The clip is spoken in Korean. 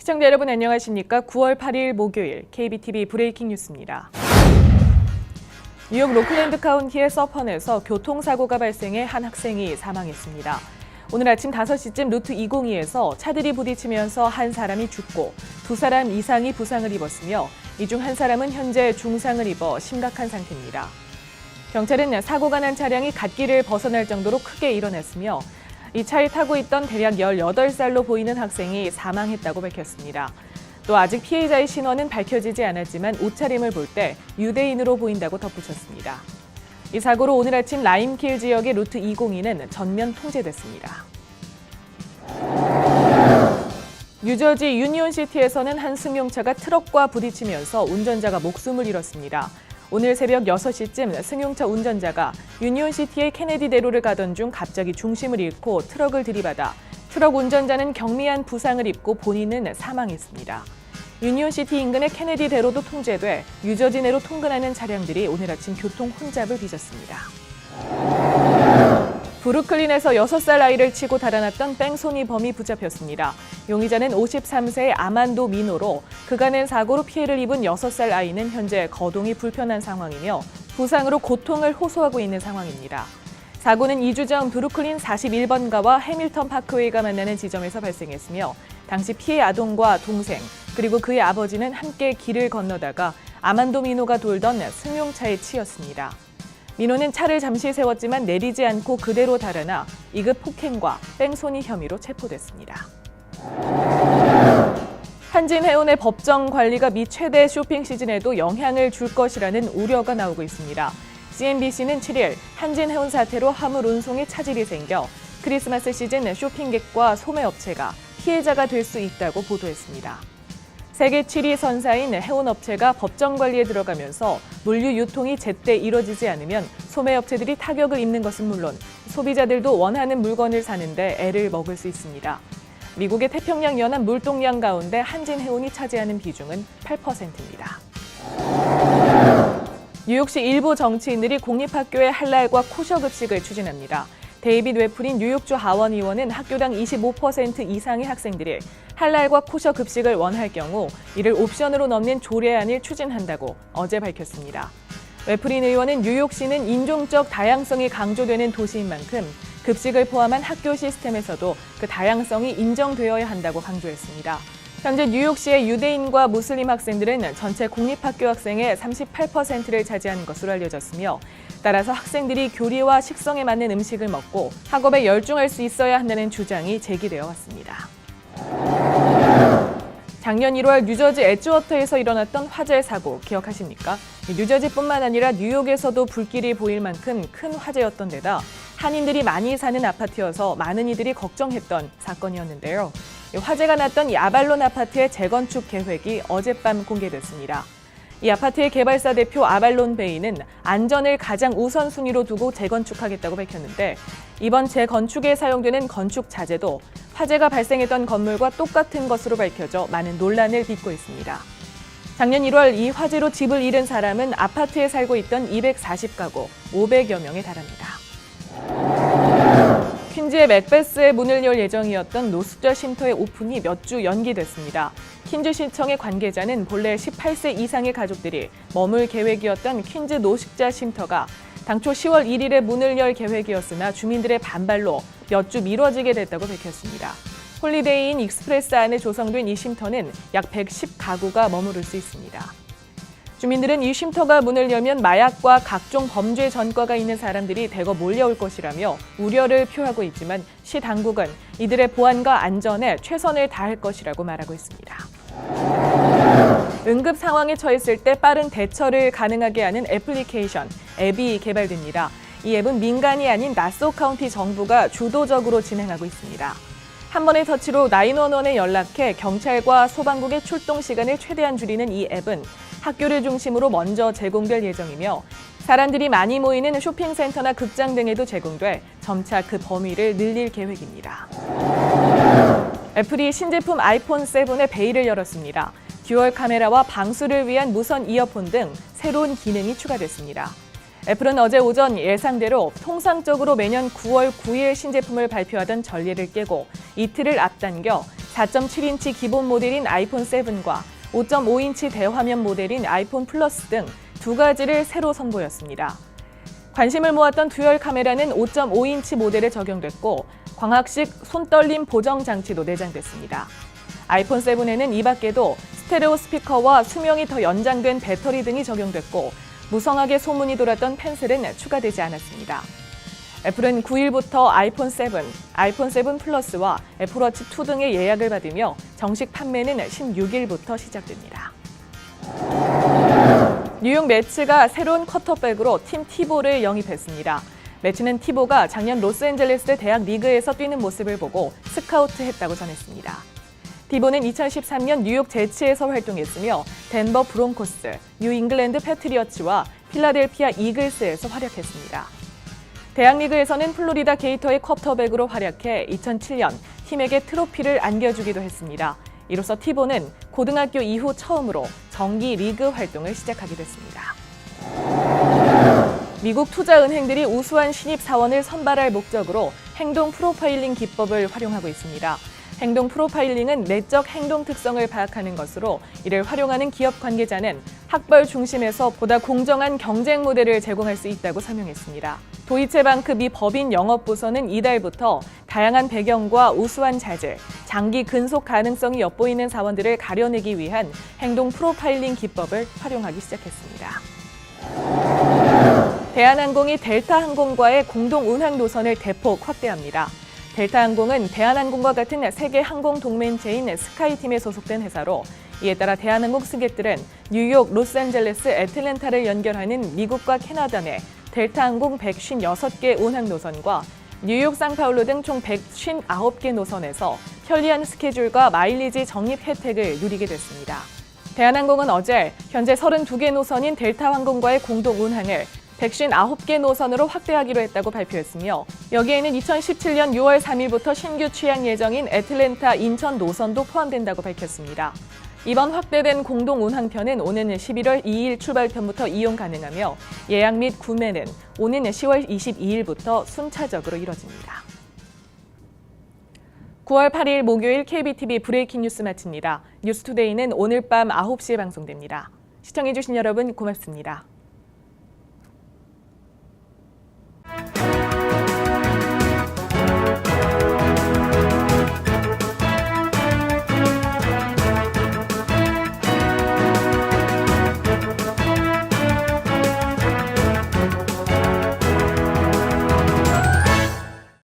시청자 여러분 안녕하십니까? 9월 8일 목요일 KBTV 브레이킹 뉴스입니다. 뉴욕 로클랜드 카운티의 서펀에서 교통사고가 발생해 한 학생이 사망했습니다. 오늘 아침 5시쯤 루트 202에서 차들이 부딪히면서 한 사람이 죽고 2사람 이상이 부상을 입었으며 이 중 한 사람은 현재 중상을 입어 심각한 상태입니다. 경찰은 사고가 난 차량이 갓길을 벗어날 정도로 크게 일어났으며 이 차에 타고 있던 대략 18살로 보이는 학생이 사망했다고 밝혔습니다. 또 아직 피해자의 신원은 밝혀지지 않았지만 옷차림을 볼 때 유대인으로 보인다고 덧붙였습니다. 이 사고로 오늘 아침 라임킬 지역의 루트 202는 전면 통제됐습니다. 뉴저지 유니온시티에서는 한 승용차가 트럭과 부딪히면서 운전자가 목숨을 잃었습니다. 오늘 새벽 6시쯤 승용차 운전자가 유니온시티의 케네디대로를 가던 중 갑자기 중심을 잃고 트럭을 들이받아 트럭 운전자는 경미한 부상을 입고 본인은 사망했습니다. 유니온시티 인근의 케네디대로도 통제돼 뉴저지 내로 통근하는 차량들이 오늘 아침 교통 혼잡을 빚었습니다. 브루클린에서 6살 아이를 치고 달아났던 뺑소니 범이 붙잡혔습니다. 용의자는 53세의 아만도 미노로 그가 낸 사고로 피해를 입은 6살 아이는 현재 거동이 불편한 상황이며 부상으로 고통을 호소하고 있는 상황입니다. 사고는 2주 전 브루클린 41번가와 해밀턴 파크웨이가 만나는 지점에서 발생했으며 당시 피해 아동과 동생 그리고 그의 아버지는 함께 길을 건너다가 아만도 미노가 돌던 승용차에 치였습니다. 민호는 차를 잠시 세웠지만 내리지 않고 그대로 달아나 2급 폭행과 뺑소니 혐의로 체포됐습니다. 한진해운의 법정 관리가 미 최대 쇼핑 시즌에도 영향을 줄 것이라는 우려가 나오고 있습니다. CNBC는 7일 한진해운 사태로 화물 운송에 차질이 생겨 크리스마스 시즌 쇼핑객과 소매업체가 피해자가 될 수 있다고 보도했습니다. 세계 7위 선사인 해운업체가 법정 관리에 들어가면서 물류 유통이 제때 이뤄지지 않으면 소매업체들이 타격을 입는 것은 물론 소비자들도 원하는 물건을 사는데 애를 먹을 수 있습니다. 미국의 태평양 연안 물동량 가운데 한진해운이 차지하는 비중은 8%입니다. 뉴욕시 일부 정치인들이 공립학교의 할랄과 코셔 급식을 추진합니다. 데이빗 웨프린 뉴욕주 하원 의원은 학교당 25% 이상의 학생들이 할랄과 코셔 급식을 원할 경우 이를 옵션으로 넣는 조례안을 추진한다고 어제 밝혔습니다. 웨프린 의원은 뉴욕시는 인종적 다양성이 강조되는 도시인 만큼 급식을 포함한 학교 시스템에서도 그 다양성이 인정되어야 한다고 강조했습니다. 현재 뉴욕시의 유대인과 무슬림 학생들은 전체 공립학교 학생의 38%를 차지하는 것으로 알려졌으며 따라서 학생들이 교리와 식성에 맞는 음식을 먹고 학업에 열중할 수 있어야 한다는 주장이 제기되어 왔습니다. 작년 1월 뉴저지 에즈워터에서 일어났던 화재 사고 기억하십니까? 뉴저지뿐만 아니라 뉴욕에서도 불길이 보일 만큼 큰 화재였던 데다 한인들이 많이 사는 아파트여서 많은 이들이 걱정했던 사건이었는데요. 화재가 났던 이 아발론 아파트의 재건축 계획이 어젯밤 공개됐습니다. 이 아파트의 개발사 대표 아발론 베이는 안전을 가장 우선순위로 두고 재건축하겠다고 밝혔는데 이번 재건축에 사용되는 건축 자재도 화재가 발생했던 건물과 똑같은 것으로 밝혀져 많은 논란을 빚고 있습니다. 작년 1월 이 화재로 집을 잃은 사람은 아파트에 살고 있던 240가구 500여 명에 달합니다. 퀸즈의 맥베스의 문을 열 예정이었던 노숙자 쉼터의 오픈이 몇 주 연기됐습니다. 퀸즈시청의 관계자는 본래 18세 이상의 가족들이 머물 계획이었던 퀸즈 노숙자 쉼터가 당초 10월 1일에 문을 열 계획이었으나 주민들의 반발로 몇 주 미뤄지게 됐다고 밝혔습니다. 홀리데이인 익스프레스 안에 조성된 이 쉼터는 약 110가구가 머무를 수 있습니다. 주민들은 이 쉼터가 문을 열면 마약과 각종 범죄 전과가 있는 사람들이 대거 몰려올 것이라며 우려를 표하고 있지만 시 당국은 이들의 보안과 안전에 최선을 다할 것이라고 말하고 있습니다. 응급 상황에 처했을 때 빠른 대처를 가능하게 하는 애플리케이션, 앱이 개발됩니다. 이 앱은 민간이 아닌 나소 카운티 정부가 주도적으로 진행하고 있습니다. 한 번의 터치로 911에 연락해 경찰과 소방국의 출동 시간을 최대한 줄이는 이 앱은 학교를 중심으로 먼저 제공될 예정이며 사람들이 많이 모이는 쇼핑센터나 극장 등에도 제공돼 점차 그 범위를 늘릴 계획입니다. 애플이 신제품 아이폰 7의 베일을 열었습니다. 듀얼 카메라와 방수를 위한 무선 이어폰 등 새로운 기능이 추가됐습니다. 애플은 어제 오전 예상대로 통상적으로 매년 9월 9일 신제품을 발표하던 전례를 깨고 이틀을 앞당겨 4.7인치 기본 모델인 아이폰 7과 5.5인치 대화면 모델인 아이폰 플러스 등 두 가지를 새로 선보였습니다. 관심을 모았던 듀얼 카메라는 5.5인치 모델에 적용됐고 광학식 손떨림 보정 장치도 내장됐습니다. 아이폰 7에는 이 밖에도 스테레오 스피커와 수명이 더 연장된 배터리 등이 적용됐고 무성하게 소문이 돌았던 펜슬은 추가되지 않았습니다. 애플은 9일부터 아이폰 7, 아이폰 7 플러스와 애플워치 2 등의 예약을 받으며 정식 판매는 16일부터 시작됩니다. 뉴욕 매츠가 새로운 쿼터백으로 팀 티보를 영입했습니다. 매츠는 티보가 작년 로스앤젤레스 대학 리그에서 뛰는 모습을 보고 스카우트했다고 전했습니다. 티보는 2013년 뉴욕 제츠에서 활동했으며 덴버 브론코스, 뉴잉글랜드 패트리어츠와 필라델피아 이글스에서 활약했습니다. 대학 리그에서는 플로리다 게이터의 쿼터백으로 활약해 2007년 팀에게 트로피를 안겨주기도 했습니다. 이로써 티보는 고등학교 이후 처음으로 정기 리그 활동을 시작하게 됐습니다. 미국 투자은행들이 우수한 신입 사원을 선발할 목적으로 행동 프로파일링 기법을 활용하고 있습니다. 행동 프로파일링은 내적 행동 특성을 파악하는 것으로 이를 활용하는 기업 관계자는 학벌 중심에서 보다 공정한 경쟁 모델을 제공할 수 있다고 설명했습니다. 도이체방크 미 법인 영업부서는 이달부터 다양한 배경과 우수한 자질, 장기 근속 가능성이 엿보이는 사원들을 가려내기 위한 행동 프로파일링 기법을 활용하기 시작했습니다. 대한항공이 델타항공과의 공동 운항 노선을 대폭 확대합니다. 델타항공은 대한항공과 같은 세계 항공 동맹체인 스카이팀에 소속된 회사로 이에 따라 대한항공 승객들은 뉴욕, 로스앤젤레스, 애틀랜타를 연결하는 미국과 캐나다 내 델타항공 156개 운항 노선과 뉴욕, 상파울루 등 총 159개 노선에서 편리한 스케줄과 마일리지 적립 혜택을 누리게 됐습니다. 대한항공은 어제 현재 32개 노선인 델타항공과의 공동 운항을 159개 노선으로 확대하기로 했다고 발표했으며 여기에는 2017년 6월 3일부터 신규 취항 예정인 애틀랜타, 인천 노선도 포함된다고 밝혔습니다. 이번 확대된 공동 운항편은 오는 11월 2일 출발편부터 이용 가능하며 예약 및 구매는 오는 10월 22일부터 순차적으로 이뤄집니다. 9월 8일 목요일 KBTV 브레이킹 뉴스 마칩니다. 뉴스투데이는 오늘 밤 9시에 방송됩니다. 시청해주신 여러분 고맙습니다.